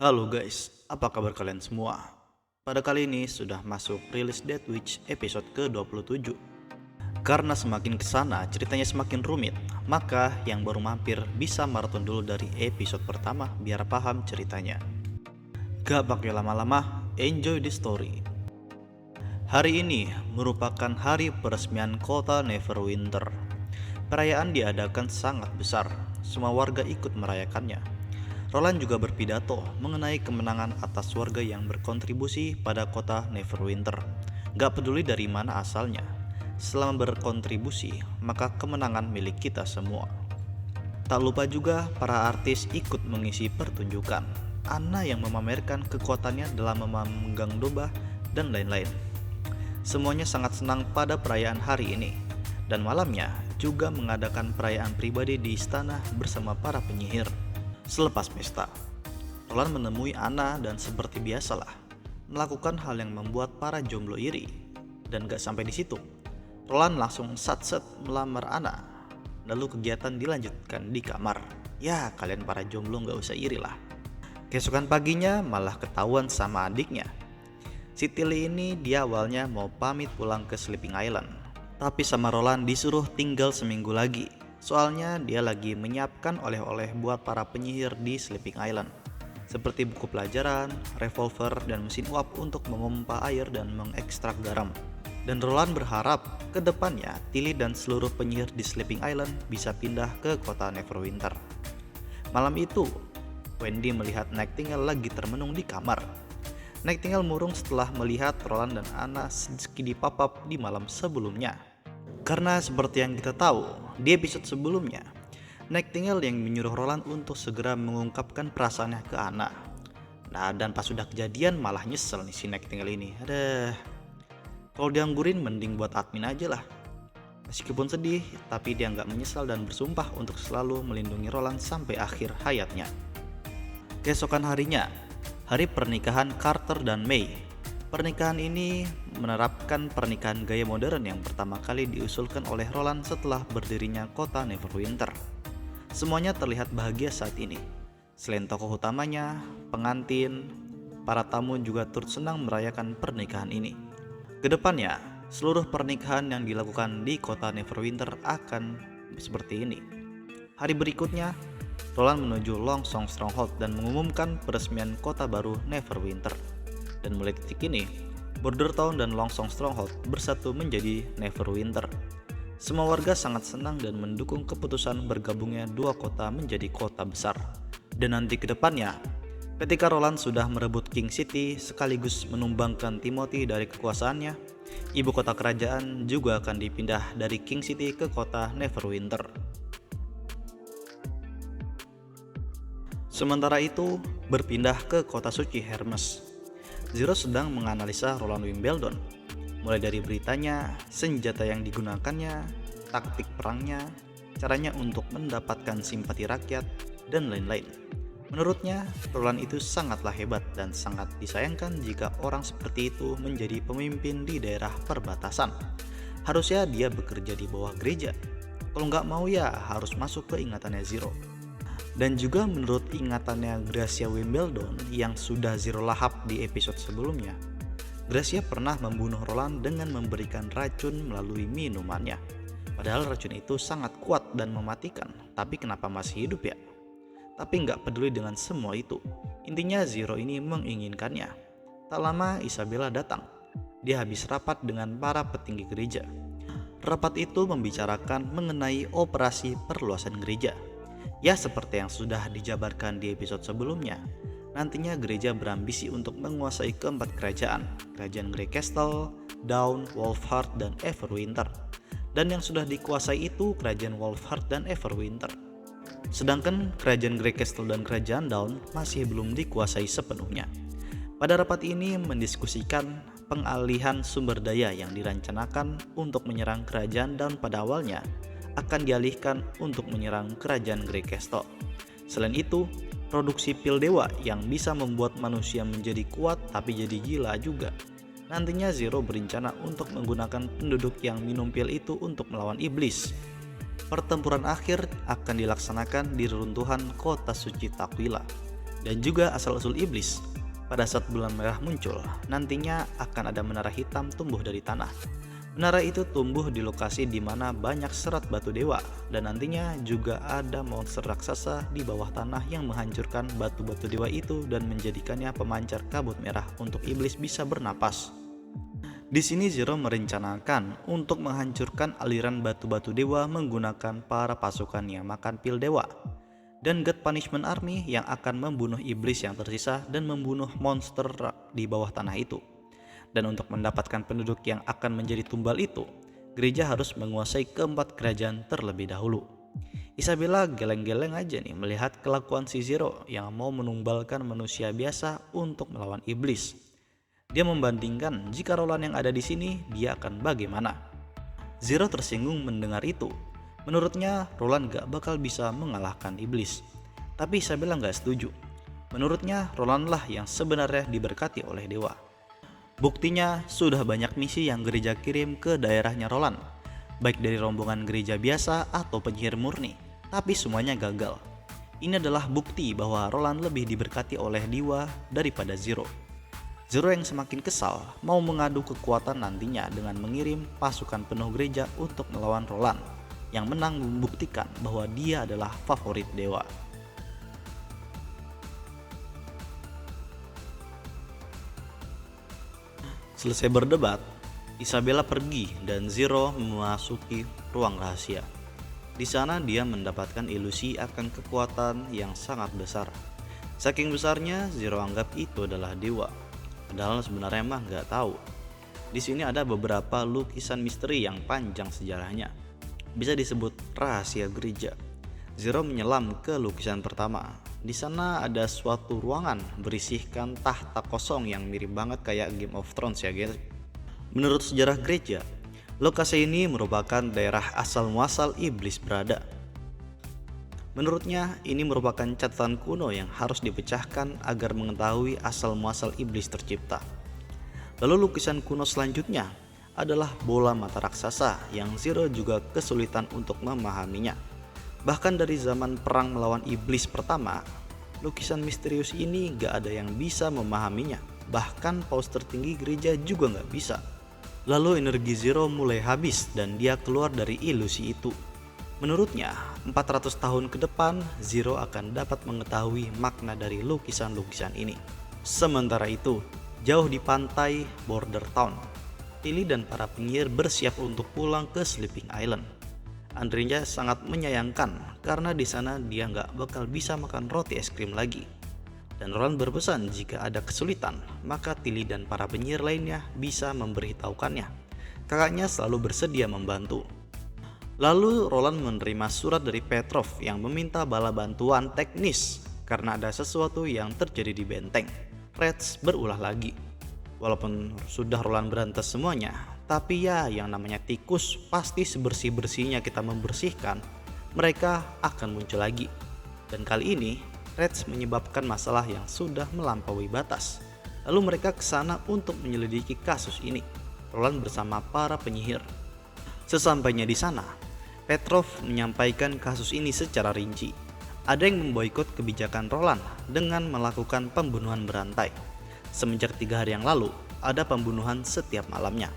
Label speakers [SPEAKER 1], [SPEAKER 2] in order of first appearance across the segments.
[SPEAKER 1] Halo guys, apa kabar kalian semua? Pada kali ini sudah masuk rilis Death Witch episode ke-27. Karena semakin kesana ceritanya semakin rumit, maka yang baru mampir bisa maraton dulu dari episode pertama biar paham ceritanya. Gak pakai lama-lama, enjoy the story. Hari ini merupakan hari peresmian kota Neverwinter. Perayaan diadakan sangat besar, semua warga ikut merayakannya. Roland juga berpidato mengenai kemenangan atas warga yang berkontribusi pada kota Neverwinter. Gak peduli dari mana asalnya, selama berkontribusi, maka kemenangan milik kita semua. Tak lupa juga para artis ikut mengisi pertunjukan. Anna yang memamerkan kekuatannya dalam memegang domba dan lain-lain. Semuanya sangat senang pada perayaan hari ini. Dan malamnya juga mengadakan perayaan pribadi di istana bersama para penyihir. Selepas pesta, Roland menemui Anna dan seperti biasalah melakukan hal yang membuat para jomblo iri. Dan gak sampai di situ, Roland langsung sat-set melamar Anna. Lalu kegiatan dilanjutkan di kamar. Ya kalian para jomblo gak usah iri lah. Keesokan paginya malah ketahuan sama adiknya. Si Tilly ini dia awalnya mau pamit pulang ke Sleeping Island, tapi sama Roland disuruh tinggal seminggu lagi. Soalnya dia lagi menyiapkan oleh-oleh buat para penyihir di Sleeping Island, seperti buku pelajaran, revolver, dan mesin uap untuk memompa air dan mengekstrak garam. Dan Roland berharap ke depannya Tilly dan seluruh penyihir di Sleeping Island bisa pindah ke kota Neverwinter. Malam itu, Wendy melihat Nightingale lagi termenung di kamar. Nightingale murung setelah melihat Roland dan Anna sedikit dipapap di malam sebelumnya. Karena seperti yang kita tahu, di episode sebelumnya, Nightingale yang menyuruh Roland untuk segera mengungkapkan perasaannya ke Anna. Nah, dan pas sudah kejadian malah nyesel nih si Nightingale ini. Kalau dianggurin mending buat admin aja lah. Meskipun sedih, tapi dia nggak menyesal dan bersumpah untuk selalu melindungi Roland sampai akhir hayatnya. Keesokan harinya, hari pernikahan Carter dan May. Pernikahan ini menerapkan pernikahan gaya modern yang pertama kali diusulkan oleh Roland setelah berdirinya kota Neverwinter. Semuanya terlihat bahagia saat ini. Selain tokoh utamanya, pengantin, para tamu juga turut senang merayakan pernikahan ini. Kedepannya, seluruh pernikahan yang dilakukan di kota Neverwinter akan seperti ini. Hari berikutnya, Roland menuju Longsong Stronghold dan mengumumkan peresmian kota baru Neverwinter. Dan mulai detik ini, Bordertown dan Longsong Stronghold bersatu menjadi Neverwinter. Semua warga sangat senang dan mendukung keputusan bergabungnya dua kota menjadi kota besar. Dan nanti ke depannya, ketika Roland sudah merebut King City sekaligus menumbangkan Timothy dari kekuasaannya, ibu kota kerajaan juga akan dipindah dari King City ke kota Neverwinter. Sementara itu, berpindah ke kota suci Hermes. Zero sedang menganalisa Roland Wimbledon, mulai dari beritanya, senjata yang digunakannya, taktik perangnya, caranya untuk mendapatkan simpati rakyat, dan lain-lain. Menurutnya, Roland itu sangatlah hebat dan sangat disayangkan jika orang seperti itu menjadi pemimpin di daerah perbatasan. Harusnya dia bekerja di bawah gereja. Kalau nggak mau ya harus masuk ke ingatannya Zero. Dan juga menurut ingatannya Gracia Wimbledon yang sudah Zero lahap di episode sebelumnya, Gracia pernah membunuh Roland dengan memberikan racun melalui minumannya. Padahal racun itu sangat kuat dan mematikan, tapi kenapa masih hidup ya? Tapi nggak peduli dengan semua itu, intinya Zero ini menginginkannya. Tak lama Isabella datang, dia habis rapat dengan para petinggi gereja. Rapat itu membicarakan mengenai operasi perluasan gereja. Ya seperti yang sudah dijabarkan di episode sebelumnya, nantinya gereja berambisi untuk menguasai keempat kerajaan Grey Castle, Dawn, Wolfheart, dan Everwinter. Dan yang sudah dikuasai itu kerajaan Wolfheart dan Everwinter. Sedangkan kerajaan Grey Castle dan kerajaan Dawn masih belum dikuasai sepenuhnya. Pada rapat ini mendiskusikan pengalihan sumber daya yang direncanakan untuk menyerang kerajaan Dawn pada awalnya akan dialihkan untuk menyerang kerajaan Grey Castle. Selain itu, produksi pil dewa yang bisa membuat manusia menjadi kuat tapi jadi gila juga. Nantinya Zero berencana untuk menggunakan penduduk yang minum pil itu untuk melawan iblis. Pertempuran akhir akan dilaksanakan di reruntuhan kota suci Takwila. Dan juga asal-usul iblis. Pada saat bulan merah muncul, nantinya akan ada menara hitam tumbuh dari tanah. Menara itu tumbuh di lokasi di mana banyak serat batu dewa, dan nantinya juga ada monster raksasa di bawah tanah yang menghancurkan batu-batu dewa itu dan menjadikannya pemancar kabut merah untuk iblis bisa bernapas. Di sini Zero merencanakan untuk menghancurkan aliran batu-batu dewa menggunakan para pasukan yang makan pil dewa dan God Punishment Army yang akan membunuh iblis yang tersisa dan membunuh monster di bawah tanah itu. Dan untuk mendapatkan penduduk yang akan menjadi tumbal itu, gereja harus menguasai keempat kerajaan terlebih dahulu. Isabella geleng-geleng aja nih melihat kelakuan si Zero yang mau menumbalkan manusia biasa untuk melawan iblis. Dia membandingkan jika Roland yang ada di sini, dia akan bagaimana. Zero tersinggung mendengar itu. Menurutnya Roland gak bakal bisa mengalahkan iblis. Tapi Isabella gak setuju. Menurutnya Roland lah yang sebenarnya diberkati oleh dewa. Buktinya sudah banyak misi yang gereja kirim ke daerahnya Roland, baik dari rombongan gereja biasa atau penyihir murni, tapi semuanya gagal. Ini adalah bukti bahwa Roland lebih diberkati oleh dewa daripada Zero. Zero yang semakin kesal mau mengadu kekuatan nantinya dengan mengirim pasukan penuh gereja untuk melawan Roland, yang menang membuktikan bahwa dia adalah favorit dewa. Selesai berdebat, Isabella pergi dan Zero memasuki ruang rahasia. Di sana dia mendapatkan ilusi akan kekuatan yang sangat besar. Saking besarnya, Zero anggap itu adalah dewa. Padahal sebenarnya mah nggak tahu. Di sini ada beberapa lukisan misteri yang panjang sejarahnya. Bisa disebut rahasia gereja. Zero menyelam ke lukisan pertama. Di sana ada suatu ruangan berisikan tahta kosong yang mirip banget kayak Game of Thrones ya guys. Menurut sejarah gereja, lokasi ini merupakan daerah asal muasal iblis berada. Menurutnya, ini merupakan catatan kuno yang harus dipecahkan agar mengetahui asal muasal iblis tercipta. Lalu lukisan kuno selanjutnya adalah bola mata raksasa yang Zero juga kesulitan untuk memahaminya. Bahkan dari zaman perang melawan iblis pertama, lukisan misterius ini gak ada yang bisa memahaminya. Bahkan paus tertinggi gereja juga gak bisa. Lalu energi Zero mulai habis dan dia keluar dari ilusi itu. Menurutnya, 400 tahun ke depan, Zero akan dapat mengetahui makna dari lukisan-lukisan ini. Sementara itu, jauh di pantai Border Town, Tilly dan para penyihir bersiap untuk pulang ke Sleeping Island. Andrea sangat menyayangkan karena di sana dia nggak bakal bisa makan roti es krim lagi. Dan Roland berpesan jika ada kesulitan, maka Tilly dan para penyihir lainnya bisa memberitahukannya. Kakaknya selalu bersedia membantu. Lalu Roland menerima surat dari Petrov yang meminta bala bantuan teknis karena ada sesuatu yang terjadi di benteng. Reds berulah lagi. Walaupun sudah Roland berantas semuanya, tapi ya yang namanya tikus pasti sebersih-bersihnya kita membersihkan, mereka akan muncul lagi. Dan kali ini Reds menyebabkan masalah yang sudah melampaui batas. Lalu mereka ke sana untuk menyelidiki kasus ini. Roland bersama para penyihir. Sesampainya di sana, Petrov menyampaikan kasus ini secara rinci. Ada yang memboikot kebijakan Roland dengan melakukan pembunuhan berantai. Semenjak 3 hari yang lalu, ada pembunuhan setiap malamnya.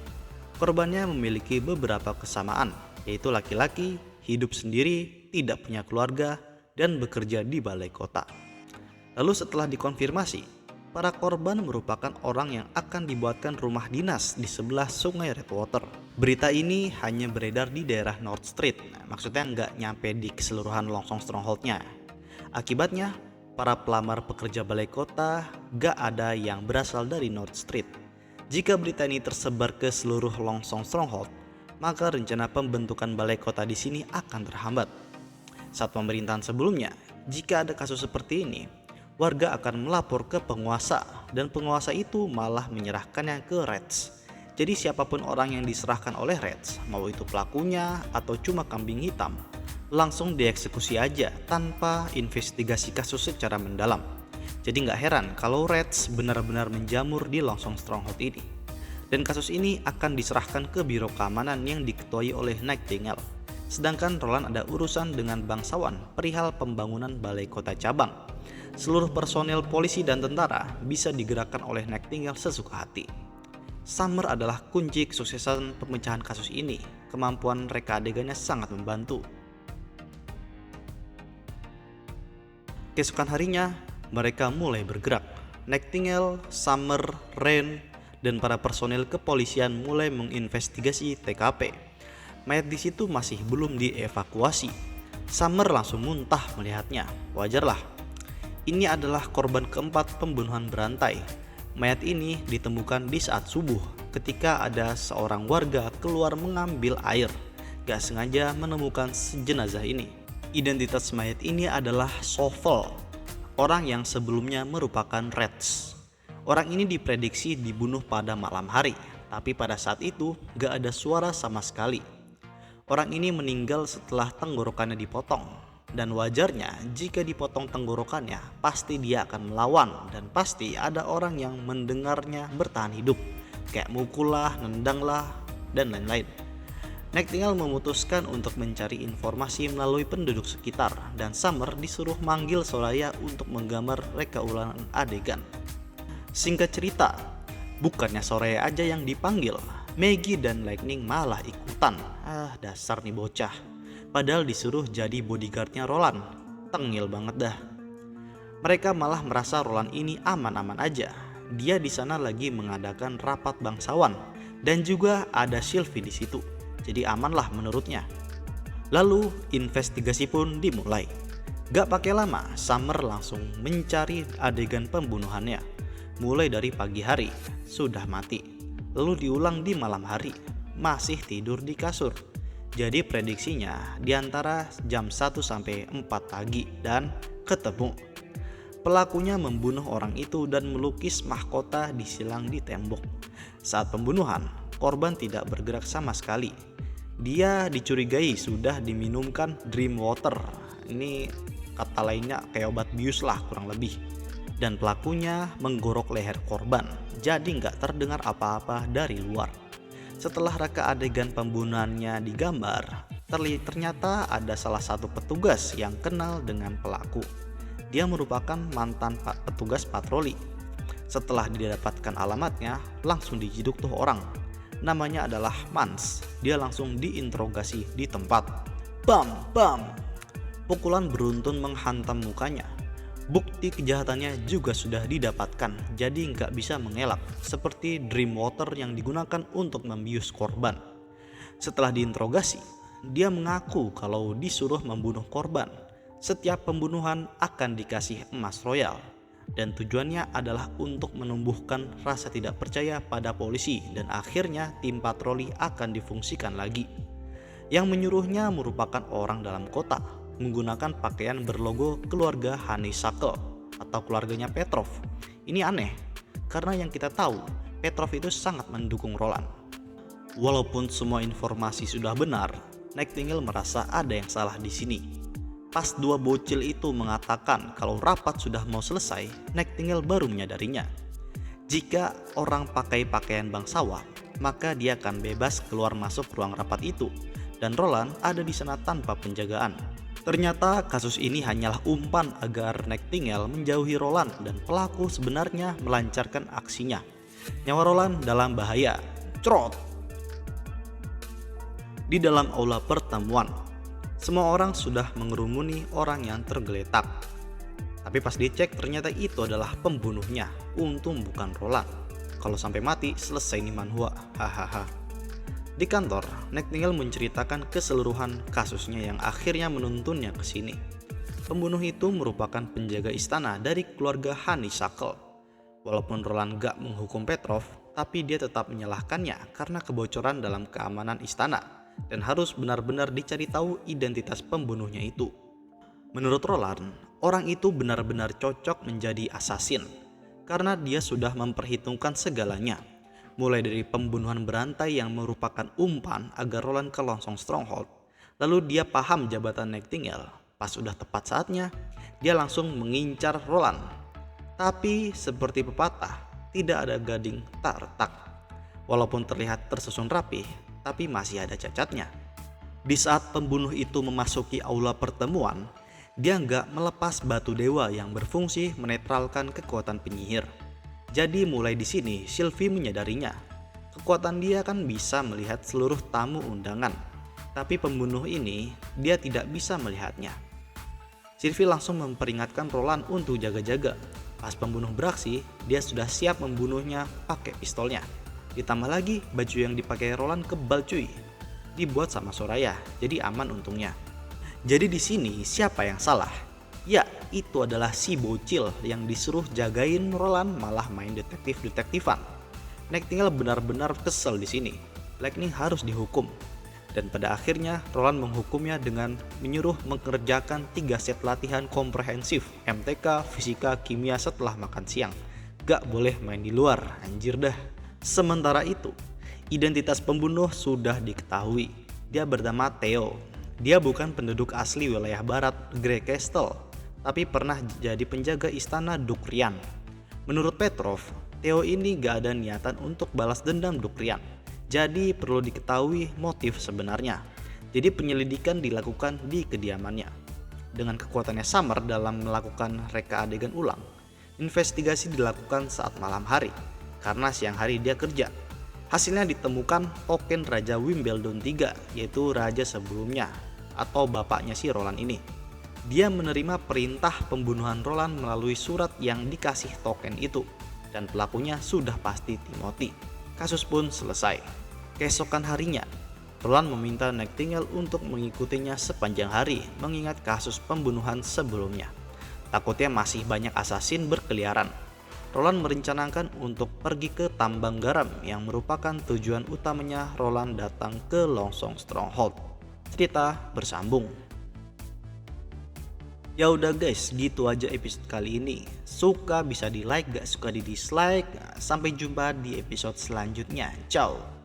[SPEAKER 1] Korbannya memiliki beberapa kesamaan, yaitu laki-laki, hidup sendiri, tidak punya keluarga, dan bekerja di balai kota. Lalu setelah dikonfirmasi, para korban merupakan orang yang akan dibuatkan rumah dinas di sebelah sungai Redwater. Berita ini hanya beredar di daerah North Street, maksudnya nggak nyampe di keseluruhan Longsong Stronghold-nya. Akibatnya, para pelamar pekerja balai kota gak ada yang berasal dari North Street. Jika berita ini tersebar ke seluruh Longsong Stronghold, maka rencana pembentukan balai kota di sini akan terhambat. Saat pemerintahan sebelumnya, jika ada kasus seperti ini, warga akan melapor ke penguasa dan penguasa itu malah menyerahkannya ke Reds. Jadi siapapun orang yang diserahkan oleh Reds, mau itu pelakunya atau cuma kambing hitam, langsung dieksekusi aja tanpa investigasi kasus secara mendalam. Jadi nggak heran kalau Reds benar-benar menjamur di Longsong Stronghold ini. Dan kasus ini akan diserahkan ke Biro Keamanan yang diketuai oleh Nightingale. Sedangkan Roland ada urusan dengan bangsawan perihal pembangunan balai kota cabang. Seluruh personel polisi dan tentara bisa digerakkan oleh Nightingale sesuka hati. Summer adalah kunci kesuksesan pemecahan kasus ini. Kemampuan reka adegannya sangat membantu. Keesokan harinya, mereka mulai bergerak. Nightingale, Summer, Rain, dan para personel kepolisian mulai menginvestigasi TKP. Mayat di situ masih belum dievakuasi. Summer langsung muntah melihatnya. Wajarlah. Ini adalah korban keempat pembunuhan berantai. Mayat ini ditemukan di saat subuh ketika ada seorang warga keluar mengambil air. Gak sengaja menemukan jenazah ini. Identitas mayat ini adalah Sovel, orang yang sebelumnya merupakan Reds. Orang ini diprediksi dibunuh pada malam hari, tapi pada saat itu gak ada suara sama sekali. Orang ini meninggal setelah tenggorokannya dipotong. Dan wajarnya jika dipotong tenggorokannya, pasti dia akan melawan dan pasti ada orang yang mendengarnya bertahan hidup. Kayak mukul lah, nendang lah, dan lain-lain. Nightingale memutuskan untuk mencari informasi melalui penduduk sekitar dan Summer disuruh manggil Soraya untuk menggambar reka ulang adegan. Singkat cerita, bukannya Soraya aja yang dipanggil, Maggie dan Lightning malah ikutan. Dasar nih bocah. Padahal disuruh jadi bodyguardnya Roland. Tengil banget dah. Mereka malah merasa Roland ini aman-aman aja. Dia di sana lagi mengadakan rapat bangsawan dan juga ada Sylvie di situ. Jadi aman lah menurutnya. Lalu investigasi pun dimulai. Gak pakai lama, Summer langsung mencari adegan pembunuhannya. Mulai dari pagi hari, sudah mati. Lalu diulang di malam hari, masih tidur di kasur. Jadi prediksinya di antara jam 1 sampai 4 pagi dan ketemu. Pelakunya membunuh orang itu dan melukis mahkota disilang di tembok. Saat pembunuhan, korban tidak bergerak sama sekali. Dia dicurigai sudah diminumkan dream water. Ini kata lainnya kayak obat bius lah kurang lebih. Dan pelakunya menggorok leher korban, jadi nggak terdengar apa-apa dari luar. Setelah reka adegan pembunuhannya digambar, ternyata ada salah satu petugas yang kenal dengan pelaku. Dia merupakan mantan petugas patroli. Setelah didapatkan alamatnya, langsung diciduk tuh orang. Namanya adalah Mans. Dia langsung diinterogasi di tempat. Bam, bam. Pukulan beruntun menghantam mukanya. Bukti kejahatannya juga sudah didapatkan, jadi nggak bisa mengelak, seperti dream water yang digunakan untuk membius korban. Setelah diinterogasi, dia mengaku kalau disuruh membunuh korban. Setiap pembunuhan akan dikasih emas royal, dan tujuannya adalah untuk menumbuhkan rasa tidak percaya pada polisi dan akhirnya tim patroli akan difungsikan lagi. Yang menyuruhnya merupakan orang dalam kota, menggunakan pakaian berlogo keluarga Honeysuckle atau keluarganya Petrov. Ini aneh, karena yang kita tahu, Petrov itu sangat mendukung Roland. Walaupun semua informasi sudah benar, Nightingale merasa ada yang salah di sini. Pas dua bocil itu mengatakan kalau rapat sudah mau selesai, Nightingale baru menyadarinya. Jika orang pakai pakaian bangsawan, maka dia akan bebas keluar masuk ruang rapat itu, dan Roland ada di sana tanpa penjagaan. Ternyata kasus ini hanyalah umpan agar Nightingale menjauhi Roland dan pelaku sebenarnya melancarkan aksinya. Nyawa Roland dalam bahaya. Crot! Di dalam aula pertemuan, semua orang sudah mengerumuni orang yang tergeletak. Tapi pas dicek ternyata itu adalah pembunuhnya. Untung bukan Roland. Kalau sampai mati selesai nih manhua. Hahaha. Di kantor, Nightingale menceritakan keseluruhan kasusnya yang akhirnya menuntunnya ke sini. Pembunuh itu merupakan penjaga istana dari keluarga Honeysuckle. Walaupun Roland gak menghukum Petrov, tapi dia tetap menyalahkannya karena kebocoran dalam keamanan istana dan harus benar-benar dicari tahu identitas pembunuhnya itu. Menurut Roland, orang itu benar-benar cocok menjadi assassin karena dia sudah memperhitungkan segalanya. Mulai dari pembunuhan berantai yang merupakan umpan agar Roland ke Longsong Stronghold. Lalu dia paham jabatan Nightingale. Pas sudah tepat saatnya, dia langsung mengincar Roland. Tapi seperti pepatah, tidak ada gading tak retak. Walaupun terlihat tersusun rapi, tapi masih ada cacatnya. Di saat pembunuh itu memasuki aula pertemuan, Dia nggak melepas batu dewa yang berfungsi menetralkan kekuatan penyihir. Jadi mulai di sini Sylvie menyadarinya. Kekuatan dia kan bisa melihat seluruh tamu undangan. Tapi pembunuh ini dia tidak bisa melihatnya. Sylvie langsung memperingatkan Roland untuk jaga-jaga. Pas pembunuh beraksi, dia sudah siap membunuhnya pakai pistolnya. Ditambah lagi baju yang dipakai Roland kebal cuy. Dibuat sama Soraya, jadi aman untungnya. Jadi di sini siapa yang salah? Ya, itu adalah si bocil yang disuruh jagain Roland malah main detektif-detektifan. Nightingale benar-benar kesel di sini. Lightning harus dihukum. Dan pada akhirnya Roland menghukumnya dengan menyuruh mengerjakan 3 set latihan komprehensif MTK, fisika, kimia setelah makan siang. Gak boleh main di luar, anjir dah. Sementara itu, identitas pembunuh sudah diketahui. Dia bernama Theo. Dia bukan penduduk asli wilayah barat Grey Castle, tapi pernah jadi penjaga istana Dukrian. Menurut Petrov, Theo ini gak ada niatan untuk balas dendam Dukrian. Jadi perlu diketahui motif sebenarnya. Jadi penyelidikan dilakukan di kediamannya. Dengan kekuatannya Summer dalam melakukan reka adegan ulang, investigasi dilakukan saat malam hari, karena siang hari dia kerja. Hasilnya ditemukan token Raja Wimbledon III, yaitu raja sebelumnya, atau bapaknya si Roland ini. Dia menerima perintah pembunuhan Roland melalui surat yang dikasih token itu, dan pelakunya sudah pasti Timothy. Kasus pun selesai. Keesokan harinya, Roland meminta Nightingale untuk mengikutinya sepanjang hari mengingat kasus pembunuhan sebelumnya. Takutnya masih banyak asasin berkeliaran. Roland merencanakan untuk pergi ke tambang garam yang merupakan tujuan utamanya Roland datang ke Longsong Stronghold. Cerita bersambung. Ya udah guys, gitu aja episode kali ini. Suka bisa di like, gak suka di dislike. Sampai jumpa di episode selanjutnya. Ciao.